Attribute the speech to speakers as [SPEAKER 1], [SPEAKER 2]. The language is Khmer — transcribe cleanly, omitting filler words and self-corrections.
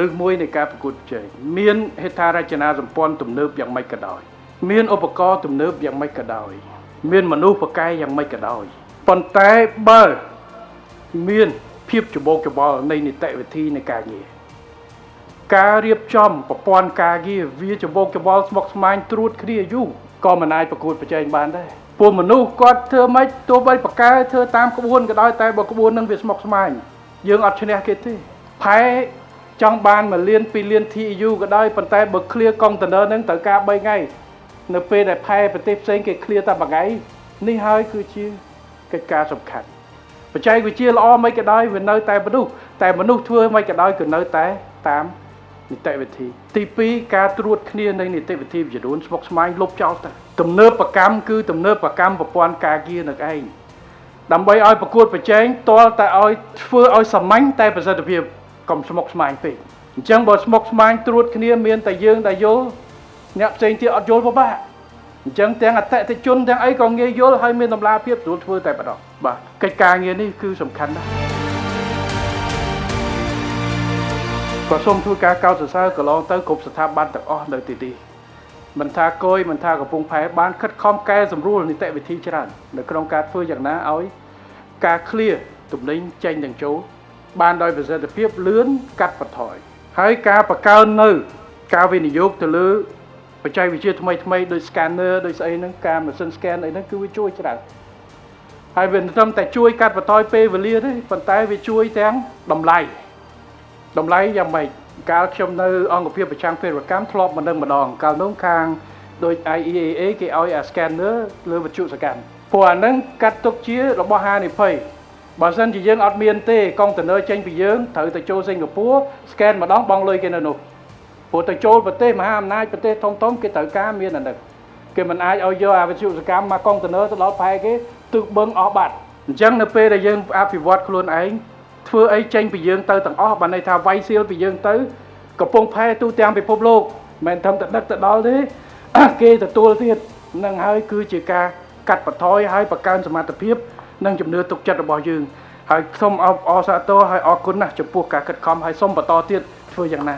[SPEAKER 1] លឹះមួយនៃការប្រកួតប្រជែងមានហេដ្ឋារចនាសម្ព័ន្ធទំនើបយ៉ាងម៉េចក៏ដោយមានឧបករណ៍ទំនើបយ៉ាងម៉េចក៏ដោយមានមនុស្សបកែយ៉ាងម៉េចក៏ដោយប៉ុន្តែបើមានភាពច្បោកច្បល់នៃនីតិវិធីនៃការងារការរៀបចំប្រព័ន្ធការងារវាច្បោកច្បល់ស្មុគស្មាញត្រួតគ្នាយូរក៏មិនអាចប្រកួតប្រជែងបានដែរពួកមនុស្សគាត់ធ្វើម៉េចទោះបីបកែធ្វើតាមក្បួនក៏ដោយតែបើក្បួននឹងវាស្មុគស្មាញយើងអត់ឈ្នះគេទេផែចង់បាន1លាន2លាន TEU ក៏ដោយប៉ុន្តែបើ clear container នឹងត្រូវការ3ថ្ងៃនៅពេលដែលផែប្រទេសផ្សេងគេ clear តែ1ថ្ងៃនេះហើយគឺជាកិច្ចការសំខាន់បច្ចេកវិទ្យាល្អមិនក៏ដោយវានៅតែមនុស្សធ្វើមិនក៏ដោយគឺនៅតែតាមនីតិវិធីទី2ការត្រួតគ្នានៃនីតិវិធីវិជ្ជាស្មុគស្មាញលុបចោលទៅទំនើបកម្មគឺទំនើបកម្មប្រព័ន្ធការងារនឹងឯងដើម្បីឲ្យប្រកួតប្រជែងទាល់តែឲ្យធ្វើឲ្យសាមញ្ញតែប្រសិទ្ធភាពកុំស្មុគស្មាញពេកអញ្ចឹងបើស្មុគស្មាញត្រួតគ្នាមានតែយើងដែលយល់អ្នកផ្សេងទៀតអត់យល់ពិបាកអញ្ចឹងទាំងអតិថិជនទាំងអីក៏ងាយយល់ហើយមានតម្លាភាពស្រួលធ្វើតែម្ដងបាទកិច្ចការងារនេះគឺសំខាន់ណាស់ក៏សូមធ្វើការកោតសរសើរកន្លងទៅគ្រប់ស្ថាប័នទាំងអស់នៅទីនេះមិនថាគយមិនថាកំពង់ផែបានខិតខំកែសម្រួលនីតិវិធីច្រើននៅក្នុងការធ្វើយ៉ាងណាឲ្យការ clear ទំនិញចេញទាំងចូលបានដោយប្រសិទ្ធភាពលឿនកាត់បន្ថយហើយការបង្កើននៅការវិនិយោគទៅលើបច្ចេកវិទ្យាថ្មីដូច scanner ដូចស្អីហ្នឹងការម៉ាស៊ីន scan អីហ្នឹងគឺវាជួយច្រើនហើយវាមិនត្រឹមតែជួយកាត់បន្ថយពេលវេលាទេប៉ុន្តែវាជួយទាំងតម្លៃយ៉ាងម៉េចកាលខ្ញុំនៅអង្គភាពប្រចាំពេលកម្មធ្លាប់មកនឹងម្ដងកាលនោះខាងដូច IEAA គេឲ្យអា scanner លើវត្ថុសកម្មព្រោះអាហ្នឹងកាត់ទុកជារបស់ហានិភ័យបើសិនជាយើងអត់មានទេកុងតឺន័រចេញពីយើងត្រូវទៅចូលសិង្ហបុរី scan ម្ដងបង់លុយគេនៅនោះព្រោះទៅចូលប្រទេសមហាអំណាចប្រទេសធំគេត្រូវការមានអាហ្នឹងគេមិនអាចឲ្យយកអាវត្ថុសកម្មមកកុងតឺន័រទៅដល់ផែគេទិសបឹងអស់បាត់អញ្ចឹងនៅពេលដែលយើងអភិវឌ្ឍខ្លួនឯងធ្វើអីចេញពីយើងទៅទាំងអស់បានន័យថាវាយសៀលពីយើងទៅកំពុងផែទូទាំងពិភពលោកមិនត្រឹមតែដឹកទៅដល់ទេគេទទួលទៀតនឹងហើយគឺជាការកាត់បន្ថយហើយបង្កើនសមត្ថភាពនិងជំនឿទុកចិត្តរបស់យើងហើយសូមអរសាទរហើយអរគុណណាស់ចំពោះការខិតខំហើយសូមបន្តទៀតធ្វើយ៉ាងណា